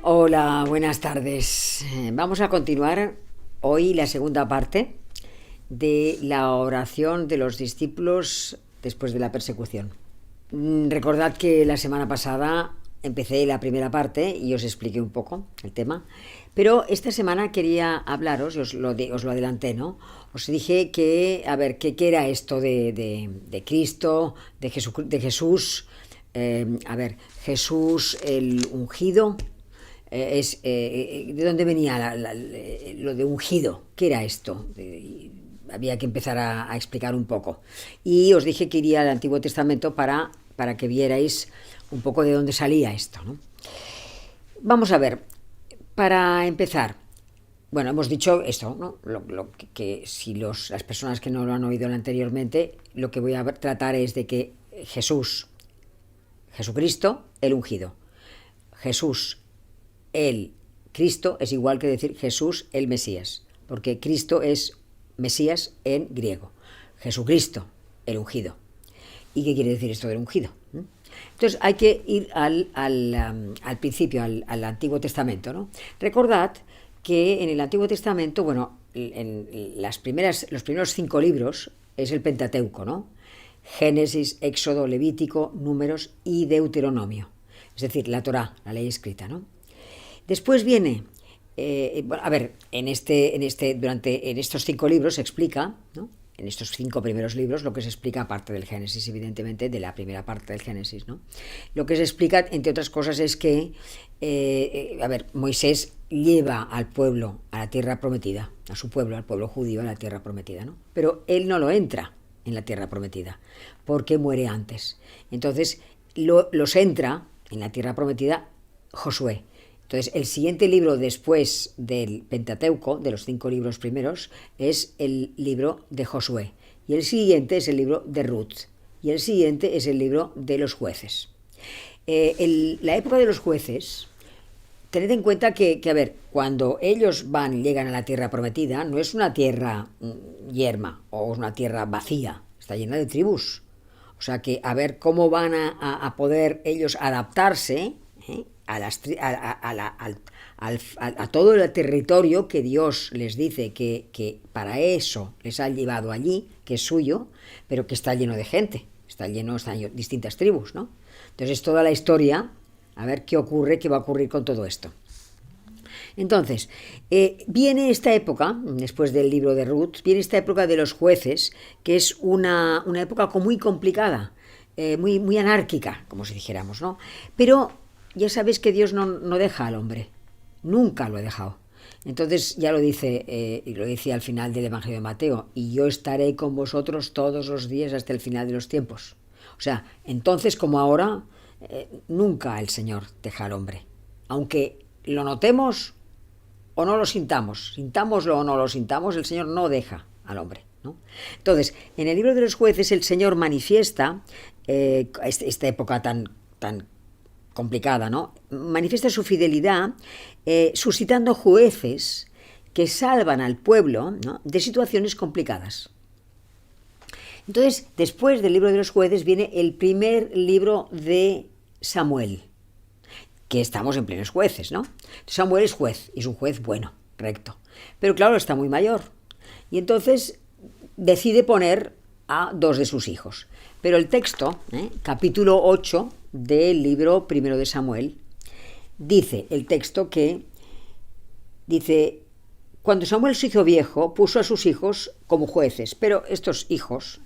Hola, buenas tardes. Vamos a continuar hoy la segunda parte de la oración de los discípulos después de la persecución. Recordad que la semana pasada empecé la primera parte y os expliqué un poco el tema, pero esta semana quería hablaros, os lo adelanté, ¿no? Os dije que, a ver, qué era esto de Cristo, de Jesús, Jesús el ungido. ¿De dónde venía lo de ungido? ¿Qué era esto? Había que empezar a explicar un poco. Y os dije que iría al Antiguo Testamento para que vierais un poco de dónde salía esto, ¿no? Vamos a ver, para empezar, bueno, hemos dicho esto, ¿no? Que si las personas que no lo han oído anteriormente, lo que voy a tratar es de que Jesucristo, el ungido, Jesús, el Cristo es igual que decir Jesús el Mesías, porque Cristo es Mesías en griego. Jesucristo, el ungido. ¿Y qué quiere decir esto del ungido? Entonces hay que ir al principio, al Antiguo Testamento, ¿no? Recordad que en el Antiguo Testamento, bueno, en los primeros 5 libros es el Pentateuco, ¿no? Génesis, Éxodo, Levítico, Números y Deuteronomio. Es decir, la Torá, la ley escrita, ¿no? Después viene, en estos 5 libros se explica, ¿no? En estos 5 primeros libros, lo que se explica, aparte del Génesis, evidentemente, de la primera parte del Génesis, ¿no? Lo que se explica, entre otras cosas, es que, Moisés lleva al pueblo a la tierra prometida, a su pueblo, al pueblo judío, a la tierra prometida, ¿no? Pero él no lo entra en la tierra prometida, porque muere antes. Entonces, los entra en la tierra prometida Josué. Entonces, el siguiente libro después del Pentateuco, de los 5 libros primeros, es el libro de Josué. Y el siguiente es el libro de Ruth. Y el siguiente es el libro de los jueces. La época de los jueces, tened en cuenta que, cuando ellos llegan a la tierra prometida, no es una tierra yerma o es una tierra vacía, está llena de tribus. O sea que a ver cómo van a poder ellos adaptarse, ¿eh? A todo el territorio que Dios les dice que para eso les ha llevado allí, que es suyo, pero que está lleno de gente, están distintas tribus, ¿no? Entonces es toda la historia, a ver qué va a ocurrir con todo esto. Entonces, viene esta época, después del libro de Ruth, viene esta época de los jueces, que es una época muy complicada, muy anárquica, como si dijéramos, ¿no? Pero ya sabéis que Dios no deja al hombre, nunca lo ha dejado. Entonces ya lo dice, y lo dice al final del Evangelio de Mateo, y yo estaré con vosotros todos los días hasta el final de los tiempos. O sea, entonces como ahora, nunca el Señor deja al hombre. Aunque lo notemos o no lo sintámoslo o no lo sintamos, el Señor no deja al hombre, ¿no? Entonces, en el libro de los jueces el Señor manifiesta esta época tan complicada, ¿no? Manifiesta su fidelidad suscitando jueces que salvan al pueblo, ¿no?, de situaciones complicadas. Entonces, después del libro de los jueces viene el primer libro de Samuel, que estamos en plenos jueces, ¿no? Samuel es juez, y es un juez bueno, recto. Pero claro, está muy mayor. Y entonces decide poner a 2 de sus hijos. Pero el texto, capítulo 8 del libro primero de Samuel, dice el texto cuando Samuel se hizo viejo, puso a sus hijos como jueces, pero estos hijos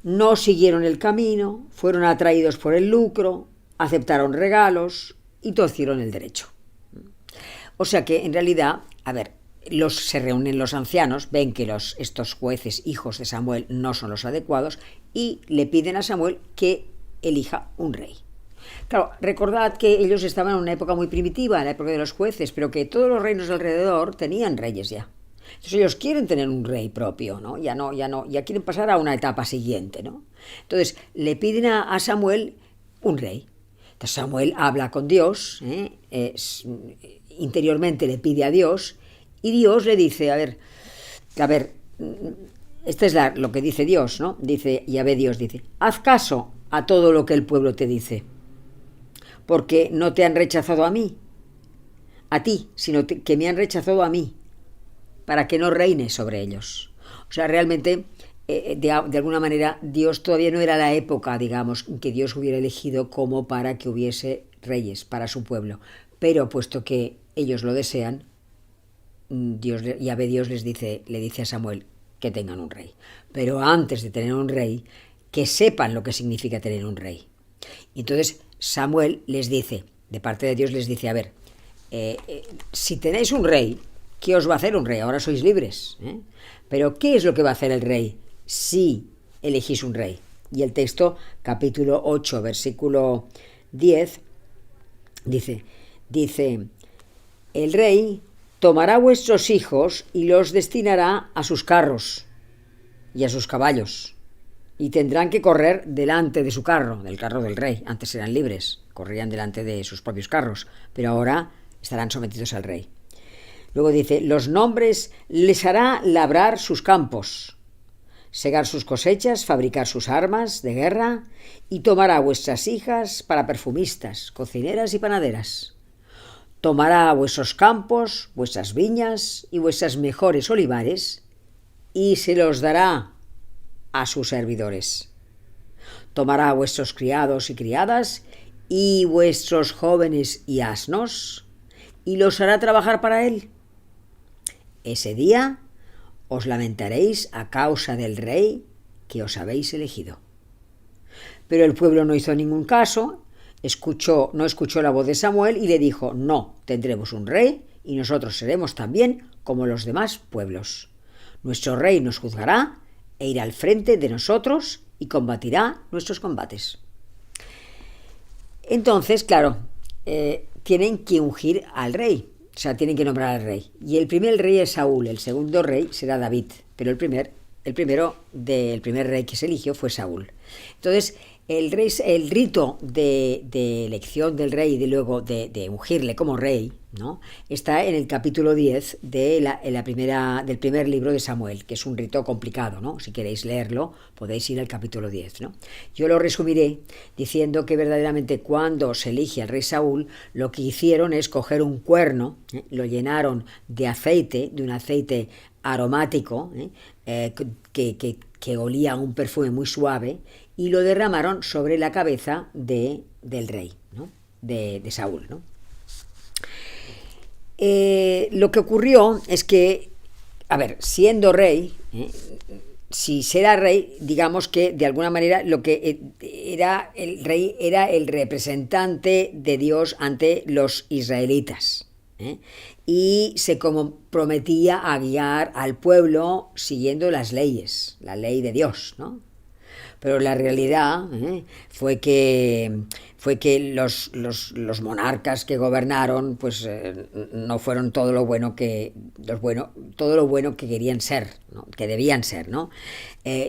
no siguieron el camino, fueron atraídos por el lucro, aceptaron regalos y torcieron el derecho. O sea que, en realidad, se reúnen los ancianos, ven que estos jueces, hijos de Samuel, no son los adecuados y le piden a Samuel que elija un rey. Claro, recordad que ellos estaban en una época muy primitiva, en la época de los jueces, pero que todos los reinos alrededor tenían reyes ya. Entonces ellos quieren tener un rey propio, ¿no? Ya quieren pasar a una etapa siguiente, ¿no? Entonces le piden a Samuel un rey. Entonces Samuel habla con Dios, interiormente le pide a Dios, y Dios le dice, esto es lo que dice Dios, ¿no? Dice, Dios dice, haz caso a todo lo que el pueblo te dice, porque no te han rechazado a mí, a ti, sino que me han rechazado a mí, para que no reine sobre ellos. O sea, realmente, de alguna manera, Dios todavía no era la época, digamos, que Dios hubiera elegido como para que hubiese reyes para su pueblo. Pero puesto que ellos lo desean, Dios le dice a Samuel que tengan un rey. Pero antes de tener un rey, que sepan lo que significa tener un rey. Y entonces Samuel les dice, de parte de Dios les dice, a ver, si tenéis un rey, ¿qué os va a hacer un rey? Ahora sois libres. Pero ¿qué es lo que va a hacer el rey si elegís un rey? Y el texto, capítulo 8, versículo 10, dice, el rey tomará vuestros hijos y los destinará a sus carros y a sus caballos, y tendrán que correr delante de su carro, del carro del rey. Antes eran libres, corrían delante de sus propios carros, pero ahora estarán sometidos al rey. Luego dice, los nombres les hará labrar sus campos, segar sus cosechas, fabricar sus armas de guerra, y tomará vuestras hijas para perfumistas, cocineras y panaderas. Tomará vuestros campos, vuestras viñas y vuestras mejores olivares, y se los dará a sus servidores. Tomará vuestros criados y criadas y vuestros jóvenes y asnos, y los hará trabajar para él. Ese día os lamentaréis a causa del rey que os habéis elegido. Pero el pueblo no hizo ningún caso, no escuchó la voz de Samuel y le dijo, no, tendremos un rey y nosotros seremos también como los demás pueblos. Nuestro rey nos juzgará e irá al frente de nosotros y combatirá nuestros combates. Entonces, claro, tienen que ungir al rey, o sea, tienen que nombrar al rey. Y el primer rey es Saúl, el segundo rey será David, pero el primer rey que se eligió fue Saúl. Entonces, el rito de elección del rey y luego de ungirle como rey, ¿no?, está en el capítulo 10 del primer libro de Samuel, que es un rito complicado, ¿no? Si queréis leerlo, podéis ir al capítulo 10, ¿no? Yo lo resumiré diciendo que verdaderamente cuando se elige al rey Saúl, lo que hicieron es coger un cuerno, lo llenaron de un aceite aromático, que olía a un perfume muy suave, y lo derramaron sobre la cabeza del rey, ¿no?, de Saúl, ¿no? Lo que ocurrió es que, a ver, siendo rey, si será rey, digamos que de alguna manera lo que era el rey era el representante de Dios ante los israelitas, y se comprometía a guiar al pueblo siguiendo las leyes, la ley de Dios, ¿no? Pero la realidad fue que los monarcas que gobernaron pues no fueron todo lo bueno que querían ser, ¿no?, que debían ser, ¿no?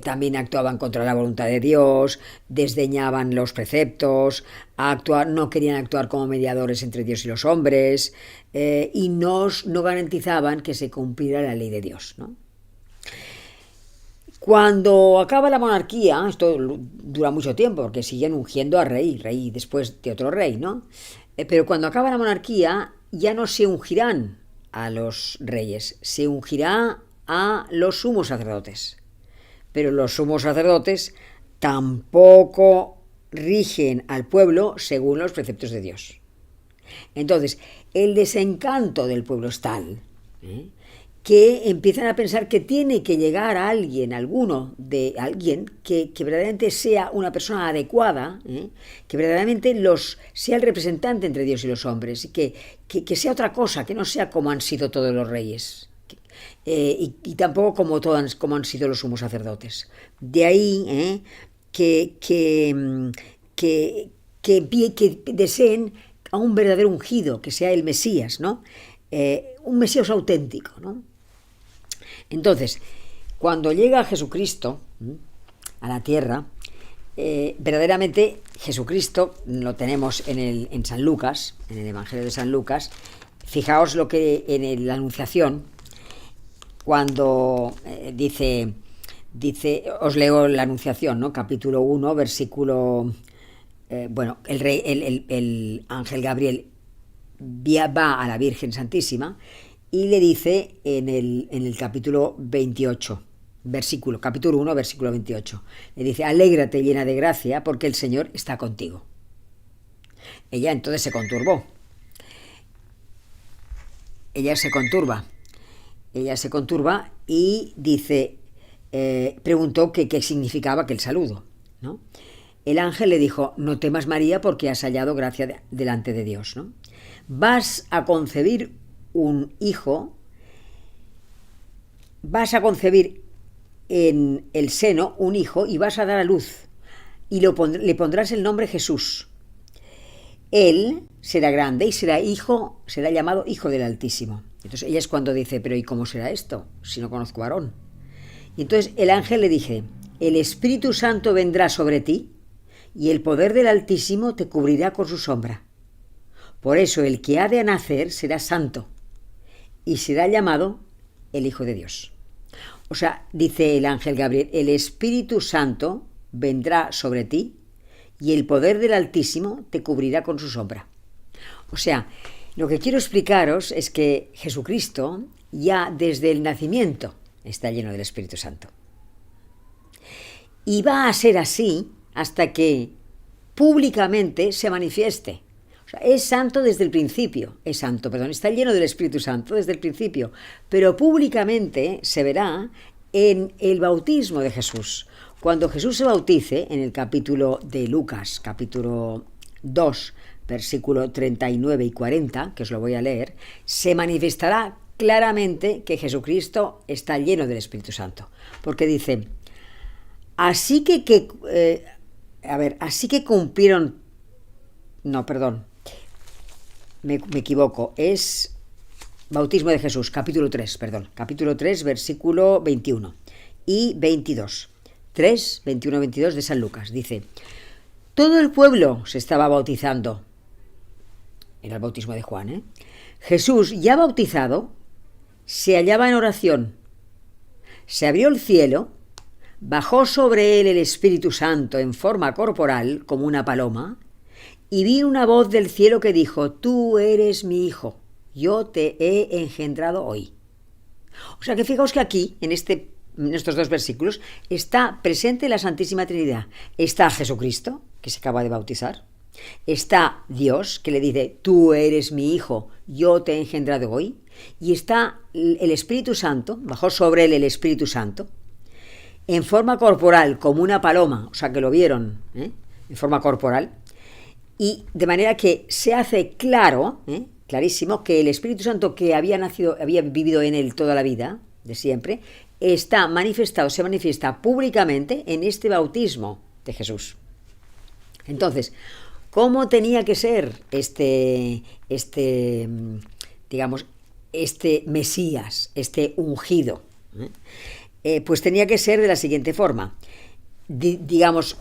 También actuaban contra la voluntad de Dios, desdeñaban los preceptos, no querían actuar como mediadores entre Dios y los hombres, y no garantizaban que se cumpliera la ley de Dios, ¿no? Cuando acaba la monarquía, esto dura mucho tiempo, porque siguen ungiendo a rey después de otro rey, ¿no? Pero cuando acaba la monarquía, ya no se ungirán a los reyes, se ungirá a los sumos sacerdotes. Pero los sumos sacerdotes tampoco rigen al pueblo según los preceptos de Dios. Entonces, el desencanto del pueblo es tal, que empiezan a pensar que tiene que llegar a alguien que verdaderamente sea una persona adecuada, que verdaderamente sea el representante entre Dios y los hombres, y que sea otra cosa, que no sea como han sido todos los reyes, y tampoco como han sido los sumos sacerdotes. De ahí que deseen a un verdadero ungido, que sea el Mesías, ¿no? Un Mesías auténtico, ¿no? Entonces, cuando llega Jesucristo a la tierra, verdaderamente Jesucristo lo tenemos en San Lucas, en el Evangelio de San Lucas. Fijaos lo que en la Anunciación, cuando dice, os leo la Anunciación, ¿no?, capítulo 1, versículo, el ángel Gabriel va a la Virgen Santísima y le dice en el capítulo 28, capítulo 1, versículo 28, le dice: alégrate llena de gracia, porque el Señor está contigo. Ella entonces se conturbó. Ella se conturba y dice, preguntó qué significaba aquel saludo, ¿no? El ángel le dijo: no temas, María, porque has hallado gracia delante de Dios, ¿no? Vas a concebir un hijo, vas a concebir en el seno un hijo y vas a dar a luz y le pondrás el nombre Jesús. Él será grande y será llamado Hijo del Altísimo. Entonces ella es cuando dice: pero ¿y cómo será esto si no conozco varón? Y entonces el ángel le dice: el Espíritu Santo vendrá sobre ti y el poder del Altísimo te cubrirá con su sombra. Por eso el que ha de nacer será santo y será llamado el Hijo de Dios. O sea, dice el ángel Gabriel: el Espíritu Santo vendrá sobre ti y el poder del Altísimo te cubrirá con su sombra. O sea, lo que quiero explicaros es que Jesucristo ya desde el nacimiento está lleno del Espíritu Santo. Y va a ser así hasta que públicamente se manifieste. O sea, es santo desde el principio, está lleno del Espíritu Santo desde el principio, pero públicamente se verá en el bautismo de Jesús. Cuando Jesús se bautice, en el capítulo de Lucas, capítulo 2, versículo 39 y 40, que os lo voy a leer, se manifestará claramente que Jesucristo está lleno del Espíritu Santo. Porque dice: así que cumplieron... No, perdón, me equivoco, es bautismo de Jesús, capítulo 3, versículo 21 y 22. 3, 21, 22 de San Lucas. Dice: todo el pueblo se estaba bautizando. Era el bautismo de Juan, Jesús, ya bautizado, se hallaba en oración. Se abrió el cielo, bajó sobre él el Espíritu Santo en forma corporal, como una paloma, y vino una voz del cielo que dijo: tú eres mi Hijo, yo te he engendrado hoy. O sea que fijaos que aquí, en estos dos versículos, está presente la Santísima Trinidad. Está Jesucristo, que se acaba de bautizar. Está Dios, que le dice: tú eres mi Hijo, yo te he engendrado hoy. Y está el Espíritu Santo, bajó sobre él el Espíritu Santo, en forma corporal, como una paloma. O sea que lo vieron, en forma corporal. Y de manera que se hace clarísimo, que el Espíritu Santo que había vivido en él toda la vida, de siempre, se manifiesta públicamente en este bautismo de Jesús. Entonces, ¿cómo tenía que ser este Mesías, este ungido? Pues tenía que ser de la siguiente forma.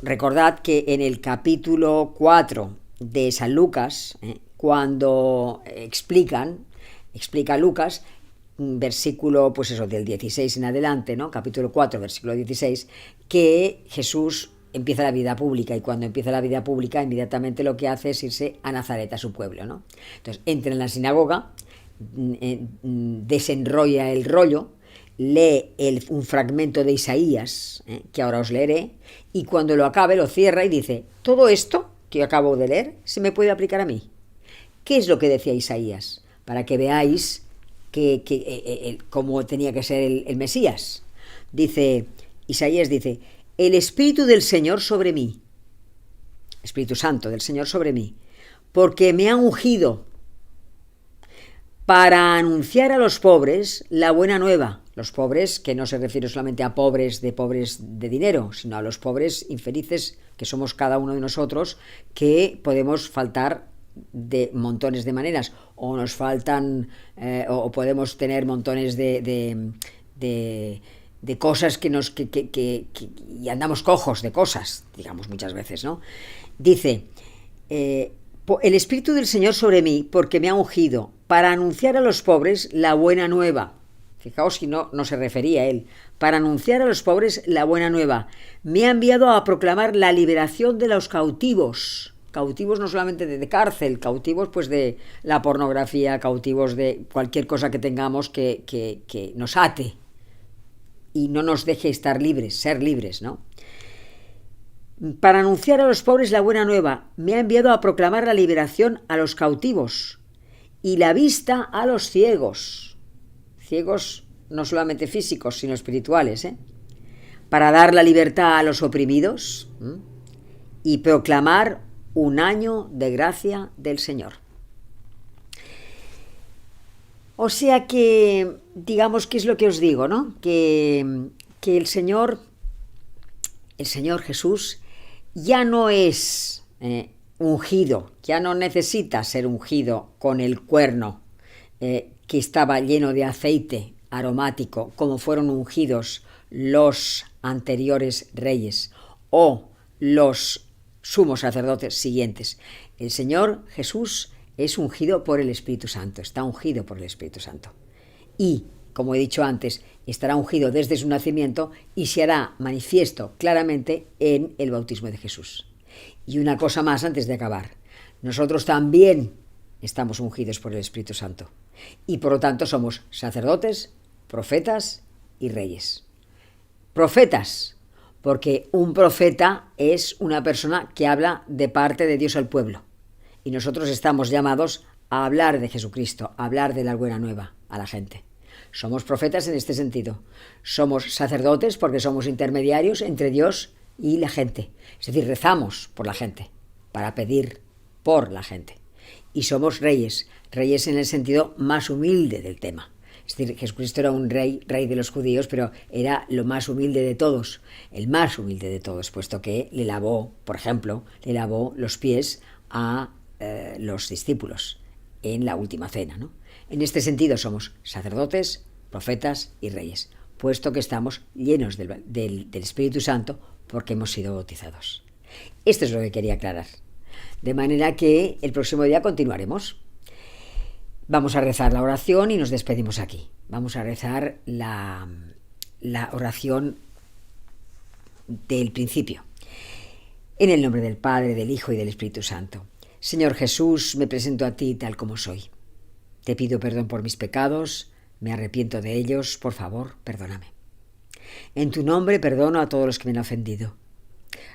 Recordad que en el capítulo 4 de San Lucas, cuando explica Lucas, versículo, pues eso, del 16 en adelante, ¿no? Capítulo 4, versículo 16, que Jesús empieza la vida pública, y cuando empieza la vida pública, inmediatamente lo que hace es irse a Nazaret, a su pueblo, ¿no? Entonces, entra en la sinagoga, desenrolla el rollo, lee un fragmento de Isaías, que ahora os leeré, y cuando lo acabe lo cierra y dice: todo esto que acabo de leer se me puede aplicar a mí. ¿Qué es lo que decía Isaías? Para que veáis cómo tenía que ser el Mesías. Isaías dice: el Espíritu del Señor sobre mí, Espíritu Santo del Señor sobre mí, porque me ha ungido para anunciar a los pobres la buena nueva. Los pobres, que no se refiere solamente a pobres de dinero, sino a los pobres infelices que somos cada uno de nosotros, que podemos faltar de montones de maneras, o nos faltan, o podemos tener montones de cosas y andamos cojos de cosas, digamos muchas veces, ¿no? Dice: el Espíritu del Señor sobre mí, porque me ha ungido para anunciar a los pobres la buena nueva. Fijaos si no se refería a él. Para anunciar a los pobres la buena nueva. Me ha enviado a proclamar la liberación de los cautivos cautivos no solamente de cárcel, cautivos pues de la pornografía, cautivos de cualquier cosa que tengamos que nos ate y no nos deje estar libres, ser libres, ¿no? Para anunciar a los pobres la buena nueva, me ha enviado a proclamar la liberación a los cautivos y la vista a los ciegos. Ciegos no solamente físicos, sino espirituales, para dar la libertad a los oprimidos y proclamar un año de gracia del Señor. O sea que, digamos, ¿qué es lo que os digo, no? Que el Señor Jesús ya no es ungido, ya no necesita ser ungido con el cuerno que estaba lleno de aceite aromático, como fueron ungidos los anteriores reyes o los sumos sacerdotes siguientes. El Señor Jesús es ungido por el Espíritu Santo, está ungido por el Espíritu Santo. Y, como he dicho antes, estará ungido desde su nacimiento y se hará manifiesto claramente en el bautismo de Jesús. Y una cosa más antes de acabar. Nosotros también estamos ungidos por el Espíritu Santo. Y por lo tanto somos sacerdotes, profetas y reyes. Profetas, porque un profeta es una persona que habla de parte de Dios al pueblo. Y nosotros estamos llamados a hablar de Jesucristo, a hablar de la buena nueva a la gente. Somos profetas en este sentido. Somos sacerdotes porque somos intermediarios entre Dios y la gente. Es decir, rezamos por la gente, para pedir por la gente. Y somos reyes, reyes en el sentido más humilde del tema. Es decir, Jesucristo era un rey de los judíos, pero era lo más humilde de todos, el más humilde de todos, puesto que le lavó, por ejemplo, le lavó los pies a los discípulos en la última cena, ¿no? En este sentido somos sacerdotes, profetas y reyes, puesto que estamos llenos del Espíritu Santo porque hemos sido bautizados. Esto es lo que quería aclarar. De manera que el próximo día continuaremos. Vamos a rezar la oración y nos despedimos aquí. Vamos a rezar la oración del principio. En el nombre del Padre, del Hijo y del Espíritu Santo. Señor Jesús, me presento a ti tal como soy. Te pido perdón por mis pecados, me arrepiento de ellos, por favor, perdóname. En tu nombre perdono a todos los que me han ofendido.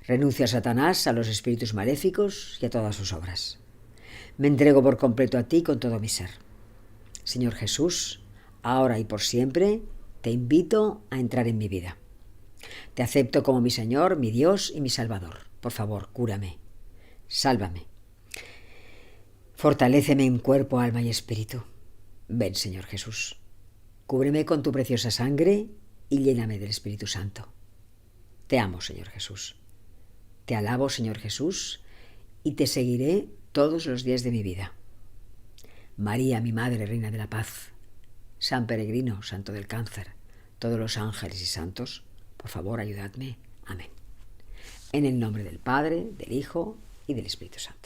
Renuncio a Satanás, a los espíritus maléficos y a todas sus obras. Me entrego por completo a ti con todo mi ser. Señor Jesús, ahora y por siempre, te invito a entrar en mi vida. Te acepto como mi Señor, mi Dios y mi Salvador. Por favor, cúrame, sálvame. Fortaléceme en cuerpo, alma y espíritu. Ven, Señor Jesús. Cúbreme con tu preciosa sangre y lléname del Espíritu Santo. Te amo, Señor Jesús. Te alabo, Señor Jesús, y te seguiré todos los días de mi vida. María, mi Madre, Reina de la Paz, San Peregrino, Santo del Cáncer, todos los ángeles y santos, por favor, ayudadme. Amén. En el nombre del Padre, del Hijo y del Espíritu Santo.